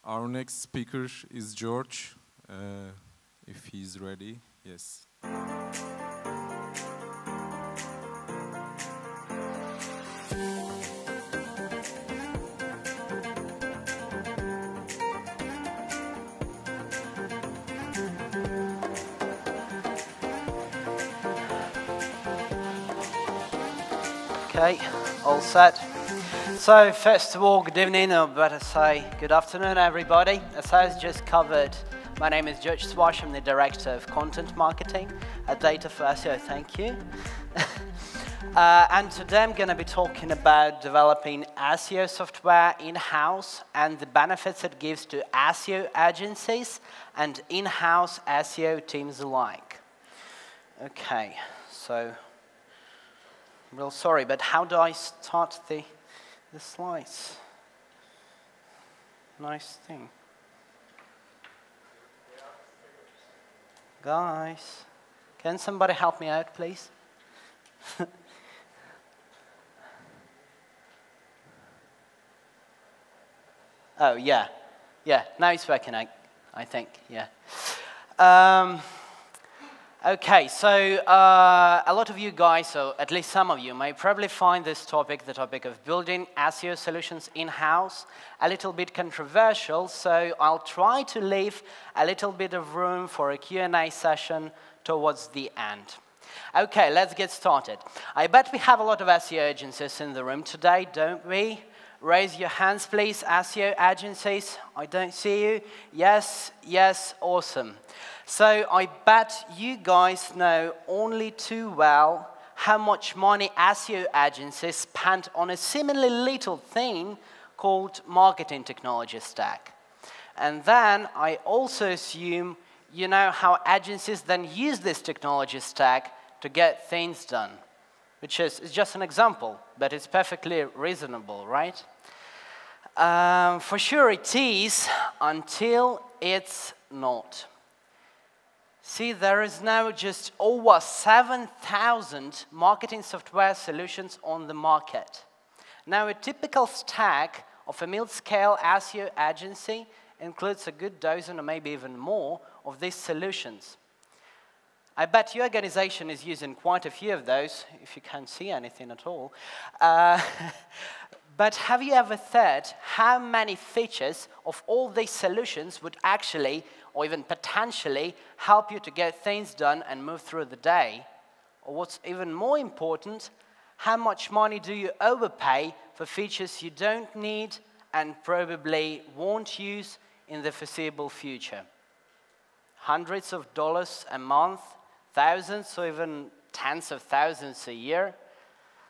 Our next speaker is George, if he's ready. Yes. Okay, all set. So first of all, good evening, or better say good afternoon, everybody. As I just covered, my name is George Svash. I'm the Director of Content Marketing at DataforSEO. Thank you. And today I'm going to be talking about developing SEO software in-house and the benefits it gives to SEO agencies and in-house SEO teams alike. Okay, so real sorry, but how do I start the slides? Nice thing. Guys, can somebody help me out, please? Oh, yeah. Yeah, now it's working, I think, yeah. Okay, so a lot of you guys, or at least some of you, may probably find this topic, the topic of building SEO solutions in-house, a little bit controversial, so I'll try to leave a little bit of room for a Q&A session towards the end. Okay, let's get started. I bet we have a lot of SEO agencies in the room today, don't we? Raise your hands, please, SEO agencies. I don't see you. Yes, yes, awesome. So I bet you guys know only too well how much money SEO agencies spend on a seemingly little thing called marketing technology stack. And then I also assume you know how agencies then use this technology stack to get things done, which is just an example, but it's perfectly reasonable, right? For sure it is, until it's not. See, there is now just over 7,000 marketing software solutions on the market. Now, a typical stack of a mid-scale SEO agency includes a good dozen or maybe even more of these solutions. I bet your organization is using quite a few of those, if you can't see anything at all. But have you ever thought how many features of all these solutions would actually, or even potentially, help you to get things done and move through the day? Or what's even more important, how much money do you overpay for features you don't need and probably won't use in the foreseeable future? Hundreds of dollars a month, thousands or even tens of thousands a year?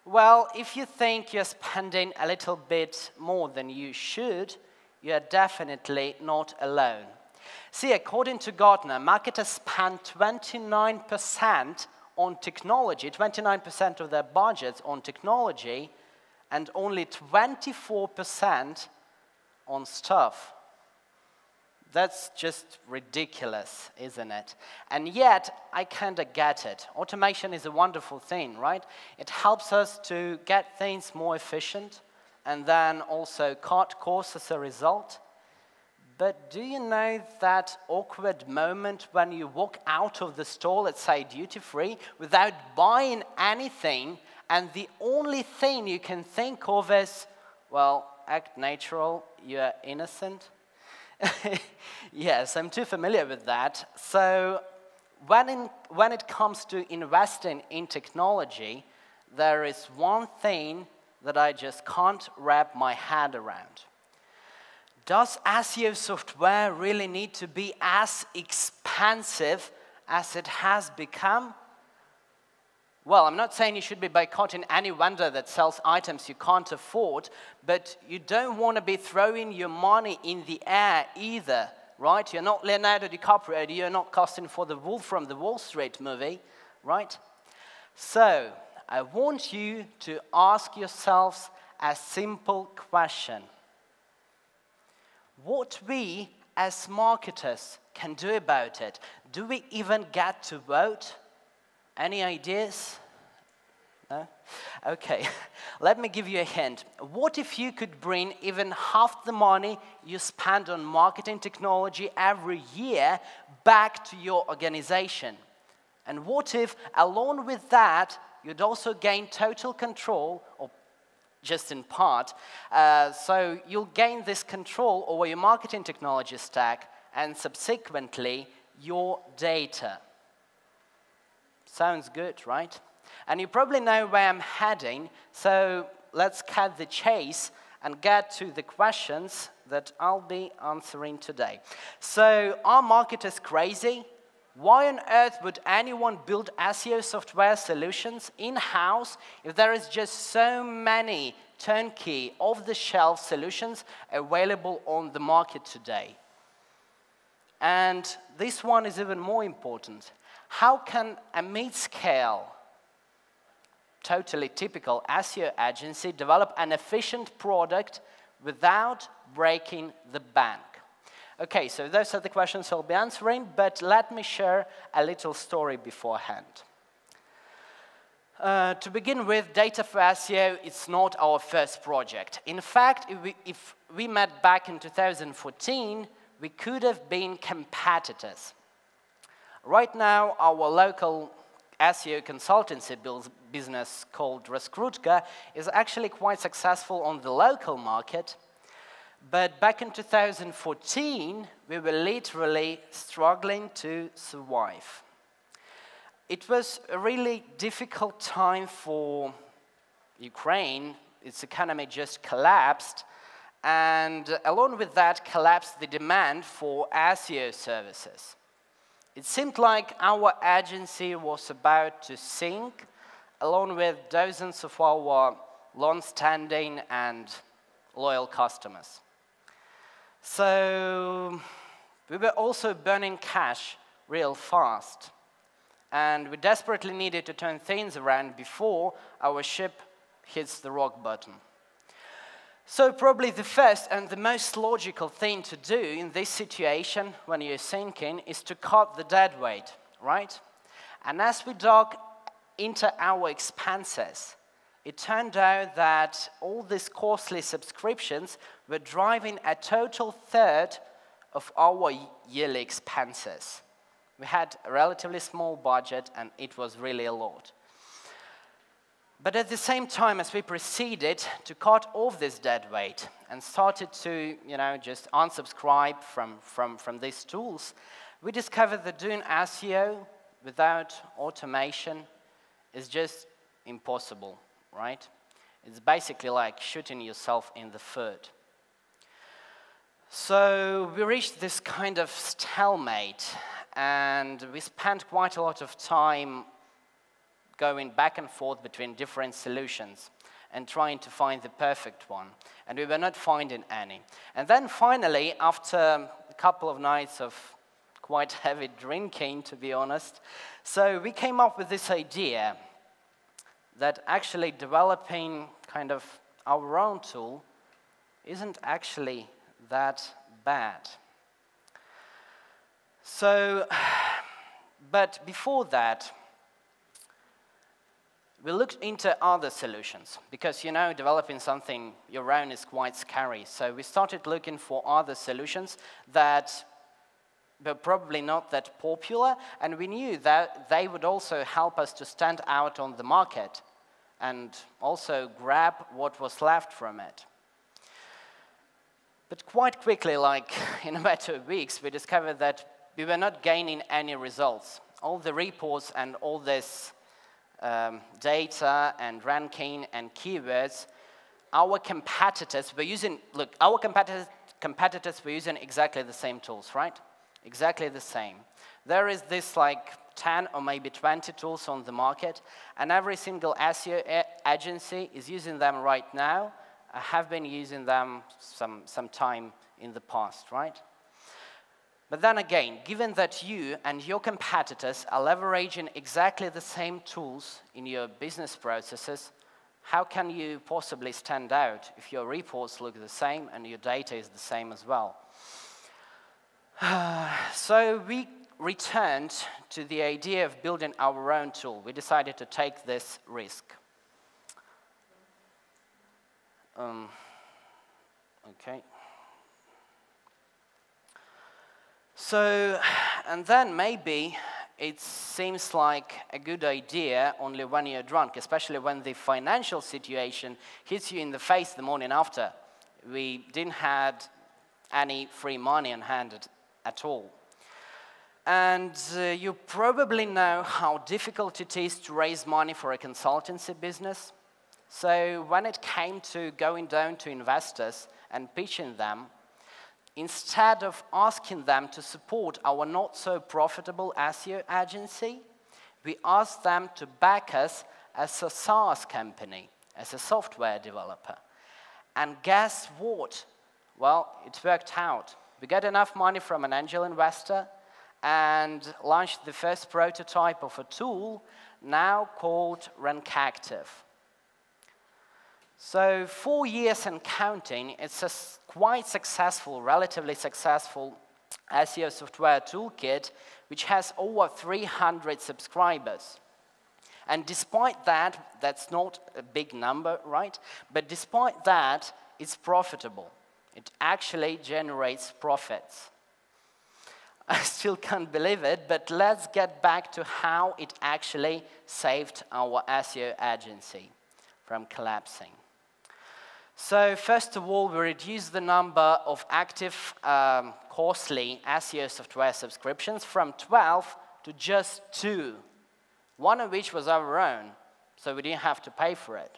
Well, if you think you're spending a little bit more than you should, you're definitely not alone. See, according to Gartner, marketers spend 29% on technology, 29% of their budgets on technology, and only 24% on stuff. That's just ridiculous, isn't it? And yet, I kind of get it. Automation is a wonderful thing, right? It helps us to get things more efficient and then also cut costs as a result. But do you know that awkward moment when you walk out of the store, let's say duty-free, without buying anything, and the only thing you can think of is, well, act natural, you're innocent? Yes, I'm too familiar with that. So when it comes to investing in technology, there is one thing that I just can't wrap my head around. Does SEO software really need to be as expensive as it has become? Well, I'm not saying you should be boycotting any vendor that sells items you can't afford, but you don't want to be throwing your money in the air either, right? You're not Leonardo DiCaprio, you're not casting for the wolf from the Wall Street movie, right? So, I want you to ask yourselves a simple question. What we as marketers can do about it? Do we even get to vote? Any ideas? No? Okay, let me give you a hint. What if you could bring even half the money you spend on marketing technology every year back to your organization? And what if, along with that, you'd also gain total control, or just in part, so you'll gain this control over your marketing technology stack and subsequently your data. Sounds good, right? And you probably know where I'm heading, so let's cut the chase and get to the questions that I'll be answering today. So, are marketers crazy? Why on earth would anyone build SEO software solutions in-house if there is just so many turnkey, off-the-shelf solutions available on the market today? And this one is even more important. How can a mid-scale, totally typical SEO agency develop an efficient product without breaking the bank? Okay, so those are the questions I'll be answering, but let me share a little story beforehand. To begin with, DataforSEO is not our first project. In fact, if we met back in 2014, we could have been competitors. Right now, our local SEO consultancy business called Raskrutka is actually quite successful on the local market, but back in 2014, we were literally struggling to survive. It was a really difficult time for Ukraine. Its economy just collapsed, and along with that collapsed the demand for SEO services. It seemed like our agency was about to sink, along with dozens of our long-standing and loyal customers. So we were also burning cash real fast, and we desperately needed to turn things around before our ship hits the rock bottom. So probably the first and the most logical thing to do in this situation when you're sinking is to cut the dead weight, right? And as we dug into our expenses, it turned out that all these costly subscriptions were driving a total third of our yearly expenses. We had a relatively small budget, and it was really a lot. But at the same time, as we proceeded to cut off this dead weight and started to, just unsubscribe from these tools, we discovered that doing SEO without automation is just impossible, right? It's basically like shooting yourself in the foot. So we reached this kind of stalemate, and we spent quite a lot of time going back and forth between different solutions and trying to find the perfect one. And we were not finding any. And then finally, after a couple of nights of quite heavy drinking, to be honest, so we came up with this idea that actually developing kind of our own tool isn't actually that bad. So, but before that, we looked into other solutions because, developing something your own is quite scary. So we started looking for other solutions that were probably not that popular, and we knew that they would also help us to stand out on the market and also grab what was left from it. But quite quickly, like in a matter of weeks, we discovered that we were not gaining any results. All the reports and all this data and ranking and keywords, our competitors were using, our competitors were using exactly the same tools, right? Exactly the same. There is this 10 or maybe 20 tools on the market, and every single SEO agency is using them right now. I have been using them some time in the past, right? But then again, given that you and your competitors are leveraging exactly the same tools in your business processes, how can you possibly stand out if your reports look the same and your data is the same as well? So we returned to the idea of building our own tool. We decided to take this risk. Okay. So, and then maybe it seems like a good idea only when you're drunk, especially when the financial situation hits you in the face the morning after. We didn't have any free money on hand at all. And you probably know how difficult it is to raise money for a consultancy business. So when it came to going down to investors and pitching them, instead of asking them to support our not-so-profitable SEO agency, we asked them to back us as a SaaS company, as a software developer. And guess what? Well, it worked out. We got enough money from an angel investor and launched the first prototype of a tool now called RankActive. So 4 years and counting, it's a quite successful, relatively successful SEO software toolkit which has over 300 subscribers. And despite that, that's not a big number, right? But despite that, it's profitable. It actually generates profits. I still can't believe it, but let's get back to how it actually saved our SEO agency from collapsing. So first of all, we reduced the number of active, costly SEO software subscriptions from 12 to just 2, one of which was our own, so we didn't have to pay for it.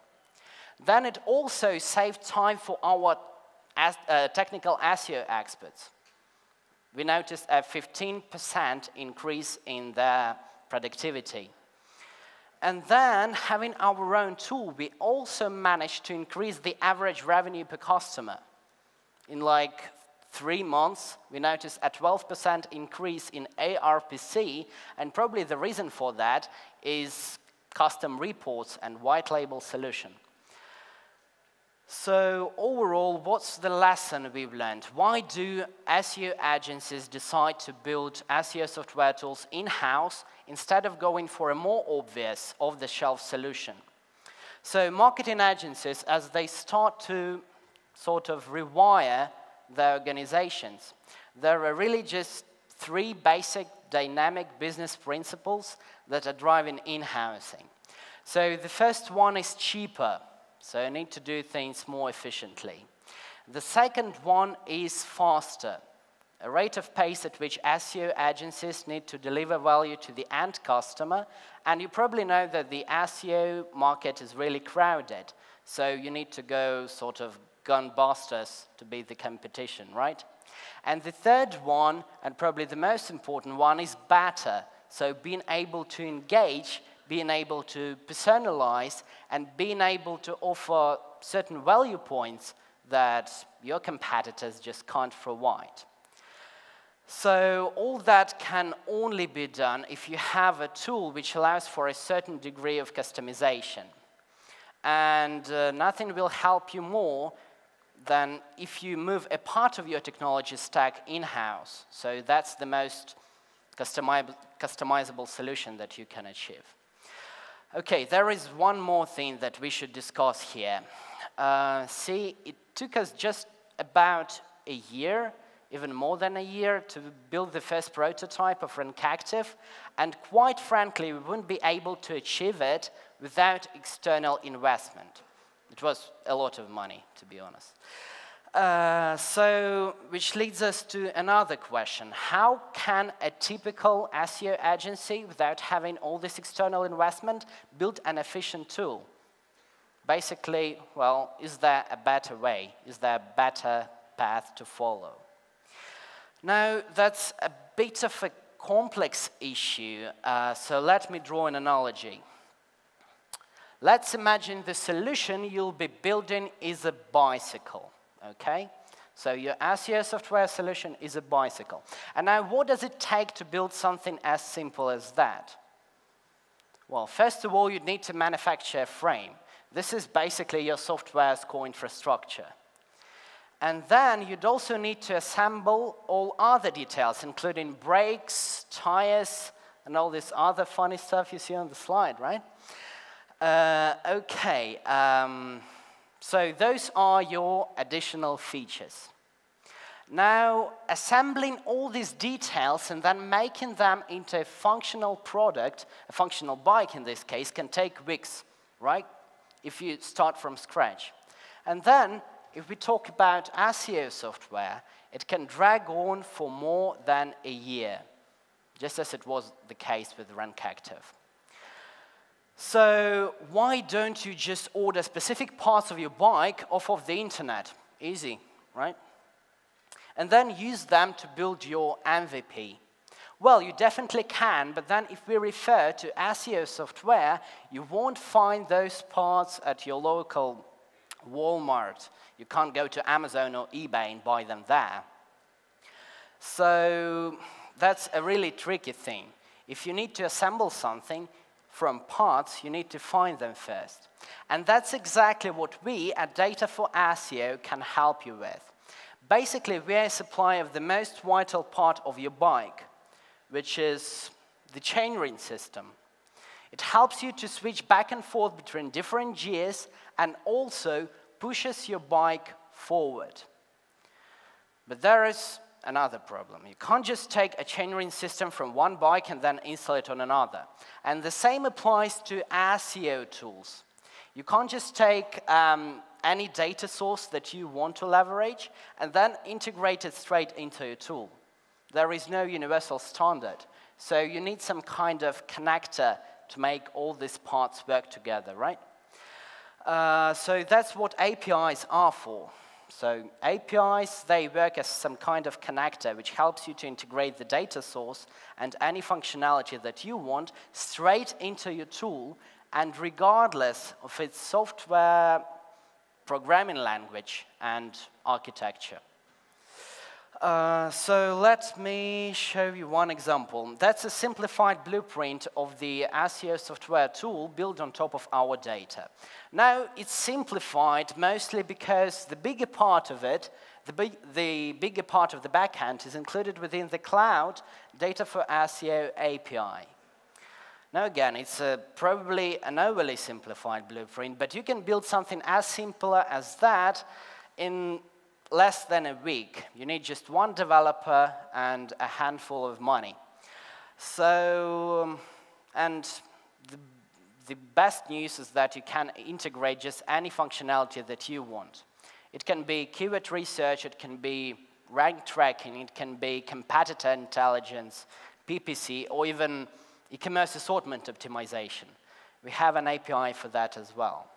Then it also saved time for our technical SEO experts. We noticed a 15% increase in their productivity. And then, having our own tool, we also managed to increase the average revenue per customer. In like 3 months, we noticed a 12% increase in ARPC, and probably the reason for that is custom reports and white label solution. So overall, what's the lesson we've learned? Why do SEO agencies decide to build SEO software tools in-house instead of going for a more obvious off-the-shelf solution? So marketing agencies, as they start to sort of rewire their organizations, there are really just 3 basic dynamic business principles that are driving in-housing. So the first one is cheaper. So you need to do things more efficiently. The second one is faster, a rate of pace at which SEO agencies need to deliver value to the end customer. And you probably know that the SEO market is really crowded. So you need to go sort of gunbusters to beat the competition, right? And the third one, and probably the most important one, is better. So being able to engage, being able to personalize, and being able to offer certain value points that your competitors just can't provide. So all that can only be done if you have a tool which allows for a certain degree of customization. And nothing will help you more than if you move a part of your technology stack in-house. So that's the most customizable solution that you can achieve. Okay, there is one more thing that we should discuss here. See, it took us just about a year, even more than a year, to build the first prototype of RankActive, and quite frankly, we wouldn't be able to achieve it without external investment. It was a lot of money, to be honest. Which leads us to another question. How can a typical SEO agency, without having all this external investment, build an efficient tool? Basically, well, is there a better way? Is there a better path to follow? Now, that's a bit of a complex issue, so let me draw an analogy. Let's imagine the solution you'll be building is a bicycle. Okay, so your SEO software solution is a bicycle. And now what does it take to build something as simple as that? Well, first of all, you'd need to manufacture a frame. This is basically your software's core infrastructure. And then you'd also need to assemble all other details, including brakes, tires, and all this other funny stuff you see on the slide, right? So those are your additional features. Now, assembling all these details and then making them into a functional product, a functional bike in this case, can take weeks, right? If you start from scratch. And then, if we talk about SEO software, it can drag on for more than a year, just as it was the case with Rank Active. So why don't you just order specific parts of your bike off of the internet? Easy, right? And then use them to build your MVP. Well, you definitely can, but then if we refer to SEO software, you won't find those parts at your local Walmart. You can't go to Amazon or eBay and buy them there. So that's a really tricky thing. If you need to assemble something from parts, you need to find them first. And that's exactly what we at Data4SEO can help you with. Basically, we are a supplier of the most vital part of your bike, which is the chainring system. It helps you to switch back and forth between different gears and also pushes your bike forward. But there is another problem. You can't just take a chainring system from one bike and then install it on another. And the same applies to SEO tools. You can't just take any data source that you want to leverage and then integrate it straight into your tool. There is no universal standard. So you need some kind of connector to make all these parts work together, right? So that's what APIs are for. So APIs, they work as some kind of connector which helps you to integrate the data source and any functionality that you want straight into your tool, and regardless of its software, programming language, and architecture. So let me show you one example. That's a simplified blueprint of the SEO software tool built on top of our data. Now, it's simplified mostly because the bigger part of it, the bigger part of the backend is included within the cloud Data4SEO API. Now again, it's probably an overly simplified blueprint, but you can build something as simple as that in less than a week. You need just one developer and a handful of money. So, and the best news is that you can integrate just any functionality that you want. It can be keyword research, it can be rank tracking, it can be competitor intelligence, PPC, or even e-commerce assortment optimization. We have an API for that as well.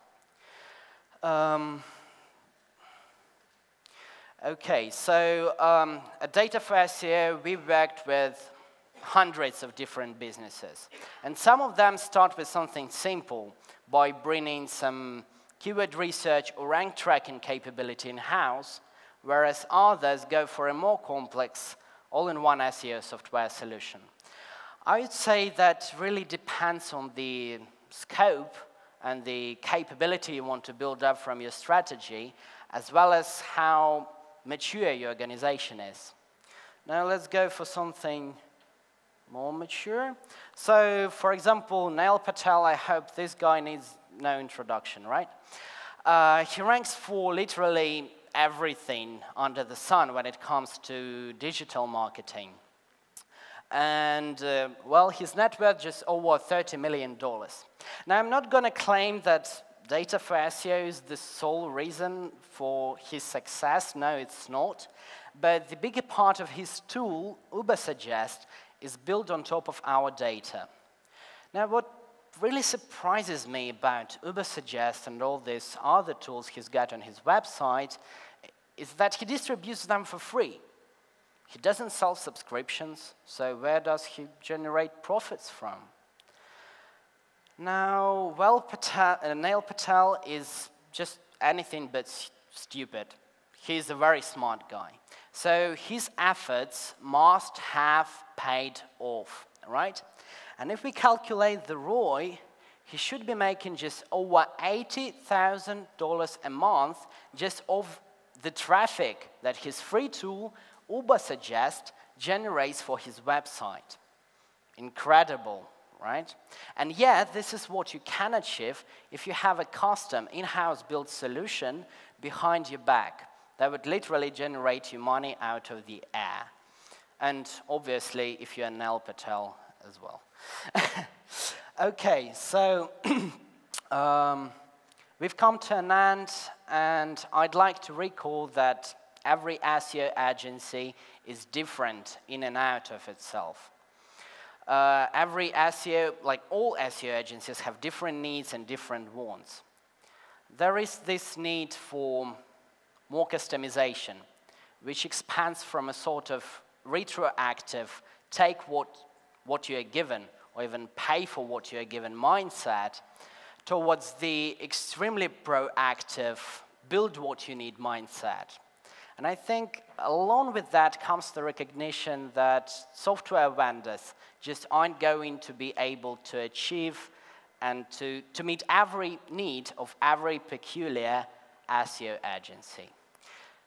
Okay, so at Data4SEO, we worked with hundreds of different businesses. And some of them start with something simple by bringing some keyword research or rank tracking capability in-house, whereas others go for a more complex all-in-one SEO software solution. I would say that really depends on the scope and the capability you want to build up from your strategy, as well as how mature your organization is. Now let's go for something more mature. So, for example, Neil Patel, I hope this guy needs no introduction, right? He ranks for literally everything under the sun when it comes to digital marketing. And, well, his net worth just over $30 million. Now, I'm not going to claim that Data4SEO is the sole reason for his success. No, it's not. But the bigger part of his tool, Ubersuggest, is built on top of our data. Now, what really surprises me about Ubersuggest and all these other tools he's got on his website is that he distributes them for free. He doesn't sell subscriptions, so where does he generate profits from? Now, well, Neil Patel is just anything but stupid. He's a very smart guy. So his efforts must have paid off, right? And if we calculate the ROI, he should be making just over $80,000 a month just of the traffic that his free tool, Ubersuggest, generates for his website. Incredible, right? And yet, this is what you can achieve if you have a custom in-house built solution behind your back that would literally generate you money out of the air. And obviously, if you're Nel Patel as well. Okay, so we've come to an end, and I'd like to recall that every SEO agency is different in and out of itself. Every SEO, like all SEO agencies, have different needs and different wants. There is this need for more customization, which expands from a sort of retroactive, take what you are given, or even pay for what you are given mindset, towards the extremely proactive, build what you need mindset. And I think along with that comes the recognition that software vendors just aren't going to be able to achieve and to meet every need of every peculiar SEO agency.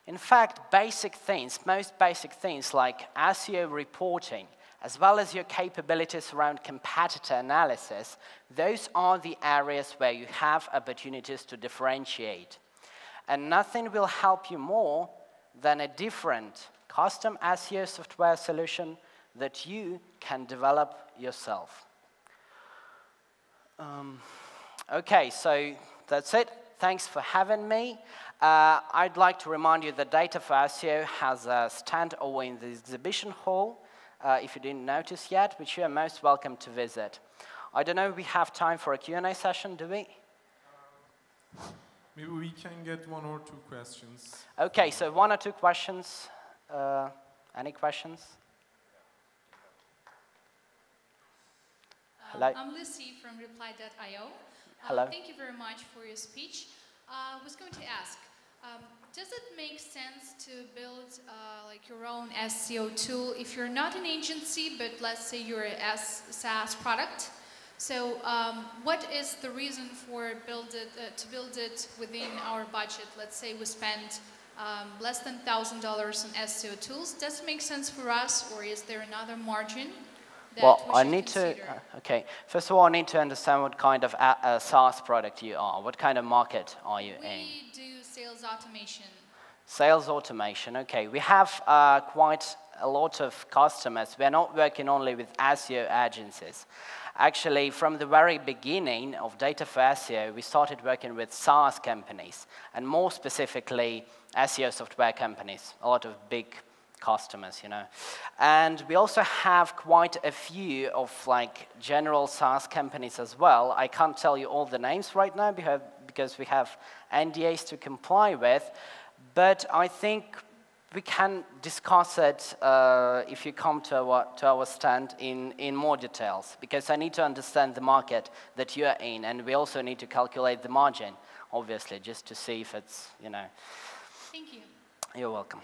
In fact, basic things, most basic things like SEO reporting, as well as your capabilities around competitor analysis, those are the areas where you have opportunities to differentiate. And nothing will help you more than a different custom SEO software solution that you can develop yourself. Okay, so that's it. Thanks for having me. I'd like to remind you that DataforSEO has a stand over in the exhibition hall, if you didn't notice yet, which you are most welcome to visit. I don't know if we have time for a Q&A session, do we? Maybe we can get 1 or 2 questions. Okay, so 1 or 2 questions. Any questions? Hello. I'm Lucy from reply.io. Hello. Thank you very much for your speech. I was going to ask, does it make sense to build like your own SEO tool if you're not an agency, but let's say you're a SaaS product? So what is the reason for to build it within our budget? Let's say we spend less than $1,000 on SEO tools. Does it make sense for us, or is there another margin? Well, I need to, okay. First of all, I need to understand what kind of a SaaS product you are. What kind of market are you in? We do sales automation. Sales automation, okay. We have quite a lot of customers. We're not working only with SEO agencies. Actually, from the very beginning of DataforSEO, we started working with SaaS companies, and more specifically, SEO software companies, a lot of big customers, you know. And we also have quite a few of like general SaaS companies as well. I can't tell you all the names right now because we have NDAs to comply with, but I think we can discuss it if you come to our stand in more details, because I need to understand the market that you are in, and we also need to calculate the margin, obviously, just to see if it's, you know. Thank you. You're welcome.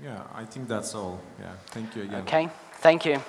Yeah, I think that's all. Yeah, thank you again. Okay, thank you.